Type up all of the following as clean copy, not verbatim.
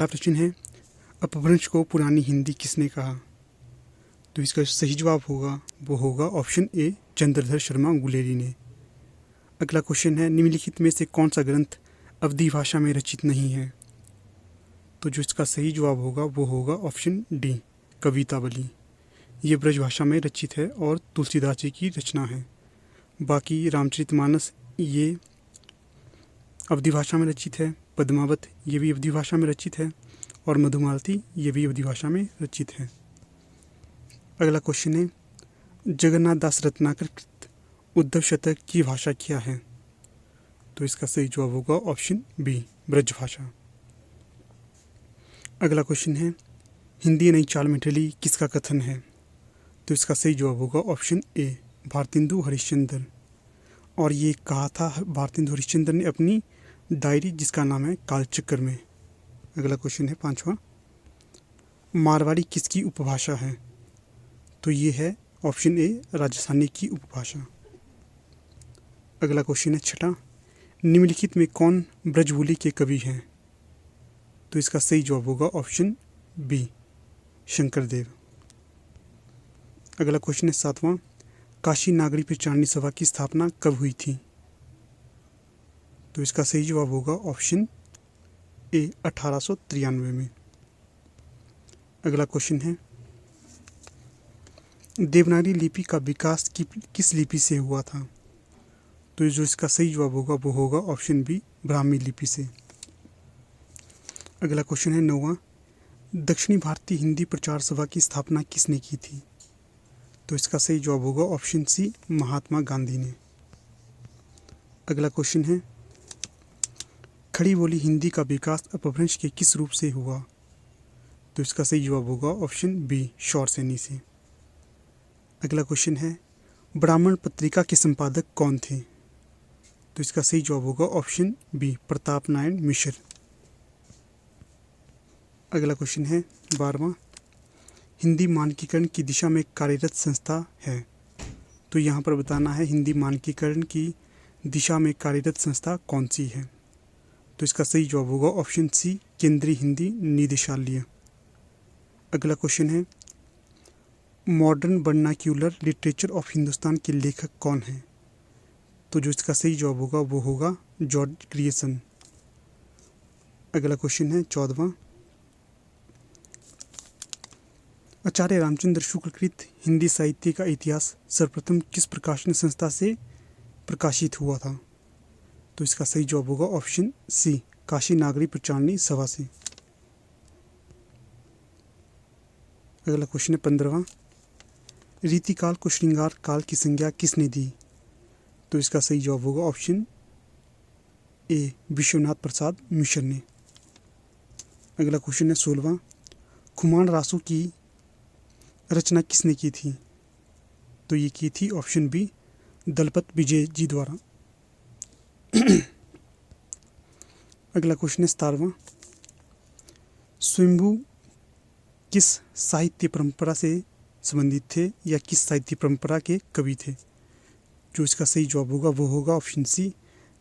अगला प्रश्न है, अपभ्रंश को पुरानी हिंदी किसने कहा? तो इसका सही जवाब होगा ऑप्शन ए, चंद्रधर शर्मा गुलेरी ने। अगला क्वेश्चन है, निम्नलिखित में से कौन सा ग्रंथ अवधी भाषा में रचित नहीं है? तो जो इसका सही जवाब होगा ऑप्शन डी, कवितावली। ये ब्रजभाषा में रचित है और तुलसीदास जी की रचना है। बाकी रामचरितमानस ये अवधी भाषा में रचित है, पद्मावत ये भी अवधी भाषा में रचित है और मधुमालती ये भी अवधी भाषा में रचित है। अगला क्वेश्चन है, जगन्नाथ दास रत्नाकर कृत उद्धव शतक की भाषा क्या है? तो इसका सही जवाब होगा ऑप्शन बी, ब्रजभाषा। अगला क्वेश्चन है, हिंदी नई चाल में ढली किसका कथन है? तो इसका सही जवाब होगा ऑप्शन ए, भारतेंदु हरिश्चंद्र। और ये कहा था भारतेंदु हरिश्चंद्र ने अपनी डायरी जिसका नाम है कालचक्र में। अगला क्वेश्चन है 5वां, मारवाड़ी किसकी उपभाषा है? तो ये है ऑप्शन ए, राजस्थानी की उपभाषा। अगला क्वेश्चन है 6वां, निम्नलिखित में कौन ब्रजबोली के कवि हैं? तो इसका सही जवाब होगा ऑप्शन बी, शंकरदेव। अगला क्वेश्चन है 7वां, काशी नागरी प्रचारणी सभा की स्थापना कब हुई थी? तो इसका सही जवाब होगा ऑप्शन ए, 1893 में। अगला क्वेश्चन है, देवनागरी लिपि का विकास किस लिपि से हुआ था? तो जो इसका सही जवाब होगा ऑप्शन बी, ब्राह्मी लिपि से। अगला क्वेश्चन है 9वां, दक्षिणी भारतीय हिंदी प्रचार सभा की स्थापना किसने की थी? तो इसका सही जवाब होगा ऑप्शन सी, महात्मा गांधी ने। अगला क्वेश्चन है, खड़ी बोली हिंदी का विकास अपभ्रंश के किस रूप से हुआ? तो इसका सही जवाब होगा ऑप्शन बी, शौरसेनी से। अगला क्वेश्चन है, ब्राह्मण पत्रिका के संपादक कौन थे? तो इसका सही जवाब होगा ऑप्शन बी, प्रताप नारायण मिश्र। अगला क्वेश्चन है 12वां, हिंदी मानकीकरण की दिशा में कार्यरत संस्था है। तो यहाँ पर बताना है हिंदी मानकीकरण की दिशा में कार्यरत संस्था कौन सी है? तो इसका सही जवाब होगा ऑप्शन सी, केंद्रीय हिंदी निदेशालय। अगला क्वेश्चन है, modern vernacular literature of Hindustan के लेखक कौन हैं? तो जो इसका सही जवाब होगा जॉर्ज ग्रियर्सन। अगला क्वेश्चन है 14वां, आचार्य रामचंद्र शुक्ल कृत हिंदी साहित्य का इतिहास सर्वप्रथम किस प्रकाशन संस्था से प्रकाशित हुआ था? तो इसका सही जवाब होगा ऑप्शन सी, काशी नागरी प्रचारणी सभा से। अगला क्वेश्चन है 15वां, रीतिकाल को श्रृंगार काल की संज्ञा किसने दी? तो इसका सही जवाब होगा ऑप्शन ए, विश्वनाथ प्रसाद मिश्र ने। अगला क्वेश्चन है 16वां, खुमान रासू की रचना किसने की थी? तो ये की थी ऑप्शन बी, दलपत विजय जी द्वारा। अगला क्वेश्चन है 17वां, स्वयंभू किस साहित्य परंपरा से संबंधित थे या किस साहित्य परंपरा के कवि थे? जो इसका सही जवाब होगा ऑप्शन सी,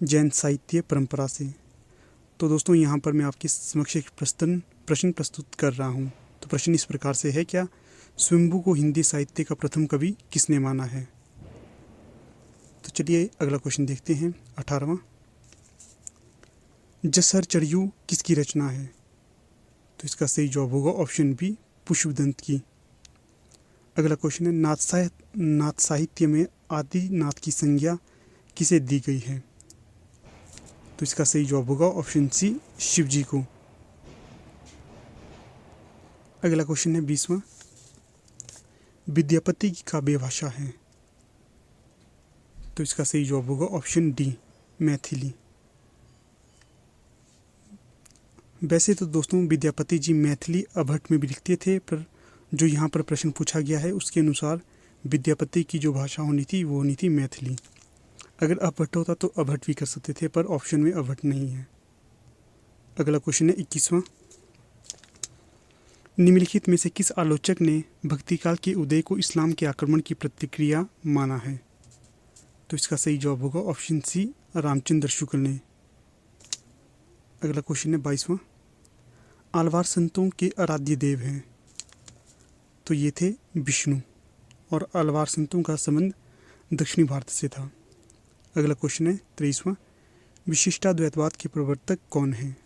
जैन साहित्य परंपरा से। तो दोस्तों यहाँ पर मैं आपके समक्ष एक प्रश्न प्रस्तुत कर रहा हूँ। तो प्रश्न इस प्रकार से है, क्या स्वयंभू को हिंदी साहित्य का प्रथम कवि किसने माना है? तो चलिए अगला क्वेश्चन देखते हैं 18वां, जसहर चढ़ियू किसकी रचना है? तो इसका सही जवाब होगा ऑप्शन बी, पुष्पदंत की। अगला क्वेश्चन है, नाथ साहित्य में आदि नाथ की संज्ञा किसे दी गई है? तो इसका सही जवाब होगा ऑप्शन सी, शिव जी को। अगला क्वेश्चन है 20वां, विद्यापति की काव्य भाषा है। तो इसका सही जवाब होगा ऑप्शन डी, मैथिली। वैसे तो दोस्तों विद्यापति जी मैथिली अभट्ट में भी लिखते थे, पर जो यहाँ पर प्रश्न पूछा गया है उसके अनुसार विद्यापति की जो भाषा होनी थी वो होनी थी मैथिली। अगर अभट्ट होता तो अभट्ट भी कर सकते थे, पर ऑप्शन में अभट्ट नहीं है। अगला क्वेश्चन है 21वां, निम्नलिखित में से किस आलोचक ने भक्तिकाल के उदय को इस्लाम के आक्रमण की प्रतिक्रिया माना है? तो इसका सही जवाब होगा ऑप्शन सी, रामचंद्र शुक्ल ने। अगला क्वेश्चन है 22वां, आलवार संतों के आराध्य देव हैं? तो ये थे विष्णु, और आलवार संतों का संबंध दक्षिणी भारत से था। अगला क्वेश्चन है 23वां, विशिष्टाद्वैतवाद के प्रवर्तक कौन हैं?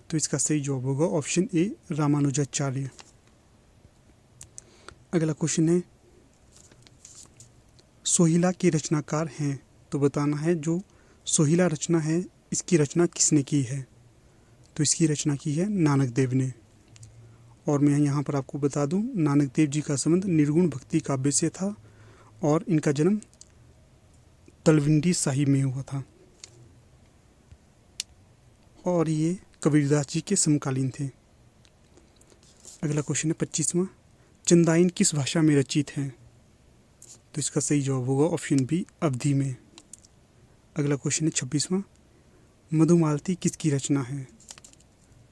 तो इसका सही जवाब होगा ऑप्शन ए रामानुजाचार्य। अगला क्वेश्चन है, सोहिला के रचनाकार हैं? तो बताना है जो सोहिला रचना है इसकी रचना किसने की है? तो इसकी रचना की है नानक देव ने। और मैं यहाँ पर आपको बता दूँ, नानक देव जी का संबंध निर्गुण भक्ति काव्य से था और इनका जन्म तलविंडी साहिब में हुआ था और ये कबीरदास जी के समकालीन थे। अगला क्वेश्चन है 25वां, चंदाइन किस भाषा में रचित है? तो इसका सही जवाब होगा ऑप्शन बी अवधी में। अगला क्वेश्चन है 26वां, मधुमालती किसकी रचना है?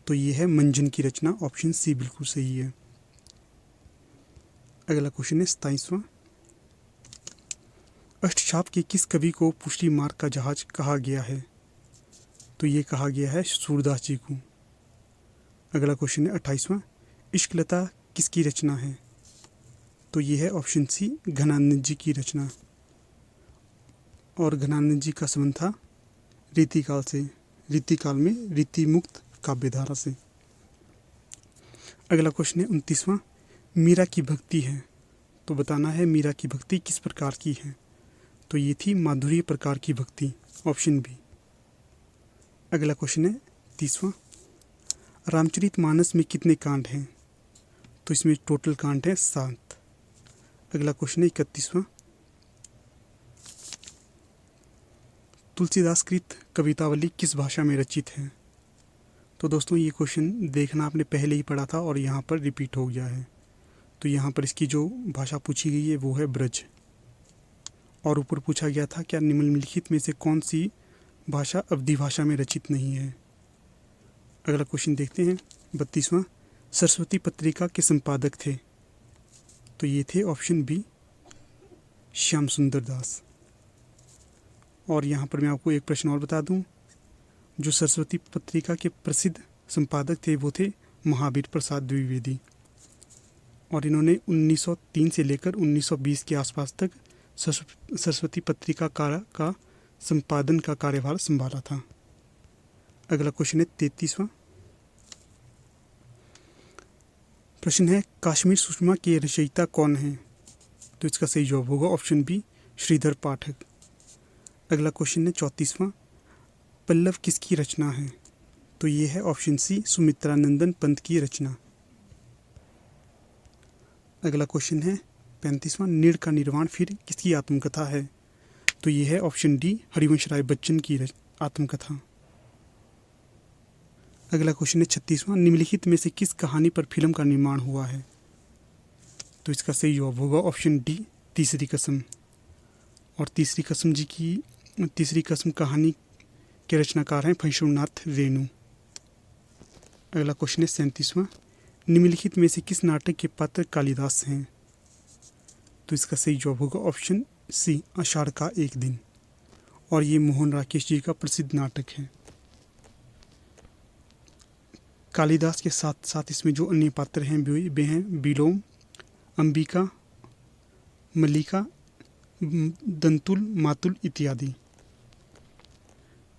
तो ये है मंजन की रचना, ऑप्शन सी बिल्कुल सही है। अगला क्वेश्चन है 27वां, अष्टछाप के किस कवि को पुष्टि मार्ग का जहाज कहा गया है? तो ये कहा गया है सूरदास जी को। अगला क्वेश्चन है 28वां, इश्कलता किसकी रचना है? तो ये है ऑप्शन सी घनानंद जी की रचना, और घनानंद जी का संबंध था रीतिकाल से, रीतिकाल में रीति मुक्त काव्यधारा से। अगला क्वेश्चन है 29वां, मीरा की भक्ति है? तो बताना है मीरा की भक्ति किस प्रकार की है? तो ये थी माधुर्य प्रकार की भक्ति, ऑप्शन बी। अगला क्वेश्चन है 30वां, रामचरितमानस में कितने कांड हैं? तो इसमें टोटल कांड है 7। अगला क्वेश्चन है 31वां, तुलसीदास कृत कवितावली किस भाषा में रचित है? तो दोस्तों ये क्वेश्चन देखना आपने पहले ही पढ़ा था और यहाँ पर रिपीट हो गया है। तो यहाँ पर इसकी जो भाषा पूछी गई है वो है ब्रज, और ऊपर पूछा गया था क्या निम्नलिखित में से कौन सी भाषा अवधी भाषा में रचित नहीं है। अगला क्वेश्चन देखते हैं 32वां, सरस्वती पत्रिका के संपादक थे? तो ये थे ऑप्शन बी श्याम सुंदर दास। और यहाँ पर मैं आपको एक प्रश्न और बता दूं, जो सरस्वती पत्रिका के प्रसिद्ध संपादक थे वो थे महावीर प्रसाद द्विवेदी, और इन्होंने 1903 से लेकर 1920 के आसपास तक सरस्वती पत्रिका का संपादन का कार्यभार संभाला था। अगला क्वेश्चन है 33वां, प्रश्न है कश्मीर सुषमा के रचयिता कौन है? तो इसका सही जवाब होगा ऑप्शन बी श्रीधर पाठक। अगला क्वेश्चन है 34वां, पल्लव किसकी रचना है? तो ये है ऑप्शन सी सुमित्रानंदन पंत की रचना। अगला क्वेश्चन है 35वां, नीड़ का निर्वाण फिर किसकी आत्मकथा है? तो ये है ऑप्शन डी हरिवंश राय बच्चन की आत्मकथा। अगला क्वेश्चन है 36वां, निम्नलिखित में से किस कहानी पर फिल्म का निर्माण हुआ है? तो इसका सही जवाब होगा ऑप्शन डी तीसरी कसम। और तीसरी कसम कहानी के रचनाकार हैं फणीश्वरनाथ रेणु। अगला क्वेश्चन है 37वां, निम्नलिखित में से किस नाटक के पात्र कालिदास हैं? तो इसका सही जवाब होगा ऑप्शन सी आषाढ़ का एक दिन, और ये मोहन राकेश जी का प्रसिद्ध नाटक है। कालिदास के साथ साथ इसमें जो अन्य पात्र हैं वे हैं विलोम, अंबिका, मल्लिका, दंतुल, मातुल इत्यादि।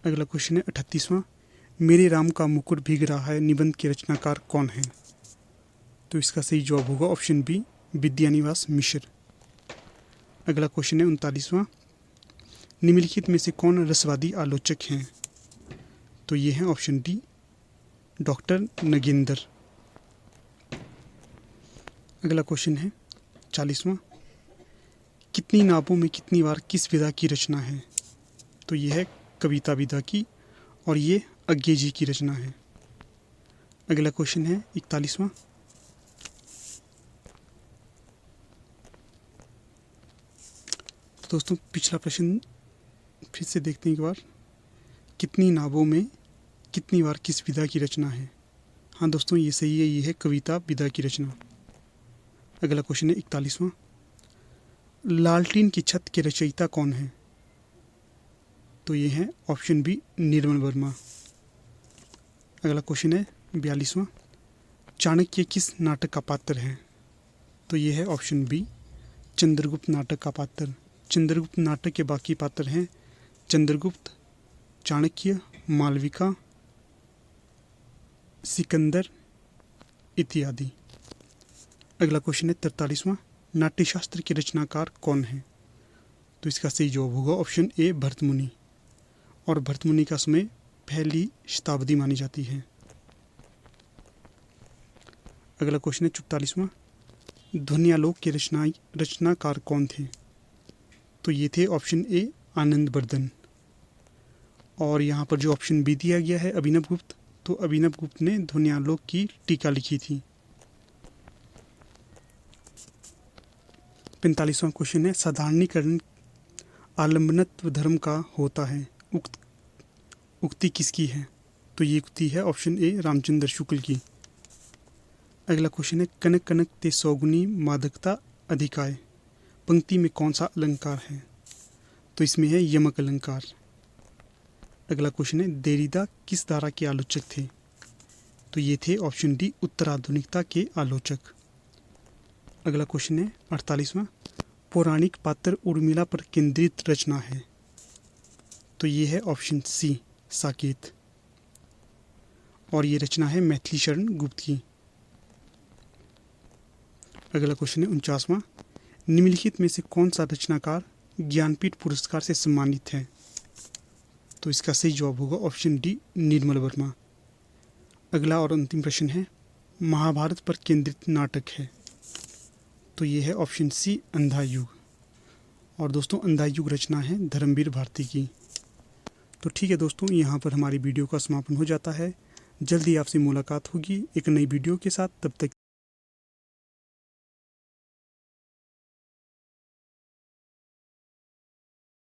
अगला क्वेश्चन है 38वां, मेरे राम का मुकुट भीग रहा है निबंध के रचनाकार कौन है? तो इसका सही जवाब होगा ऑप्शन बी विद्यानिवास मिश्र। अगला क्वेश्चन है 39वां, निम्नलिखित में से कौन रसवादी आलोचक हैं? तो ये हैं ऑप्शन डी डॉक्टर नगेंद्र। अगला क्वेश्चन है 40वां, कितनी नावों में कितनी बार किस विधा की रचना है? तो ये है कविता विधा की, और ये अज्ञे जी की रचना है। अगला क्वेश्चन है 41वां, तो दोस्तों पिछला प्रश्न फिर से देखते हैं एक बार, कितनी नावों में कितनी बार किस विधा की रचना है? हाँ दोस्तों ये सही है, ये है कविता विधा की रचना। अगला क्वेश्चन है 41वां, लालटीन की छत के रचयिता कौन है? तो ये है ऑप्शन बी निर्मल वर्मा। अगला क्वेश्चन है 42वां, चाणक्य किस नाटक का पात्र है? तो ये है ऑप्शन बी, चंद्रगुप्त नाटक का पात्र। चंद्रगुप्त नाटक के बाकी पात्र हैं चंद्रगुप्त, चाणक्य, मालविका, सिकंदर इत्यादि। अगला क्वेश्चन है 43वां, नाट्यशास्त्र के रचनाकार कौन है? तो इसका सही जवाब होगा ऑप्शन ए, भरतमुनि। और भरतमुनि का समय पहली शताब्दी मानी जाती है। अगला क्वेश्चन है 44वां, ध्वन्यालोक के रचनाकार कौन थे? तो ये थे ऑप्शन ए, आनंद बर्धन। और यहाँ पर जो ऑप्शन बी दिया गया है अभिनव गुप्त, तो अभिनव गुप्त ने ध्वन्यालोक की टीका लिखी थी। 45वां क्वेश्चन है, साधारणीकरण आलम्बनत्व धर्म का होता है, उक्ति किसकी है? तो ये उक्ति है ऑप्शन ए, रामचंद्र शुक्ल की। अगला क्वेश्चन है, कनक कनक ते सौगुनी मादकता अधिकाय पंक्ति में कौन सा अलंकार है? तो इसमें है यमक अलंकार। अगला क्वेश्चन है, देरिदा किस धारा के आलोचक थे? तो ये थे ऑप्शन डी, उत्तराधुनिकता के आलोचक। अगला क्वेश्चन है 48वां, पौराणिक पात्र उर्मिला पर केंद्रित रचना है। तो ये है ऑप्शन सी, साकेत। और ये रचना है मैथिली शरण गुप्त की। अगला क्वेश्चन है 49वां, निम्नलिखित में से कौन सा रचनाकार ज्ञानपीठ पुरस्कार से सम्मानित है? तो इसका सही जवाब होगा ऑप्शन डी, निर्मल वर्मा। अगला और अंतिम प्रश्न है, महाभारत पर केंद्रित नाटक है। तो ये है ऑप्शन सी, अंधा युग। और दोस्तों अंधा युग रचना है धर्मवीर भारती की। तो ठीक है दोस्तों, यहाँ पर हमारी वीडियो का समापन हो जाता है। जल्दी आपसे मुलाकात होगी एक नई वीडियो के साथ। तब तक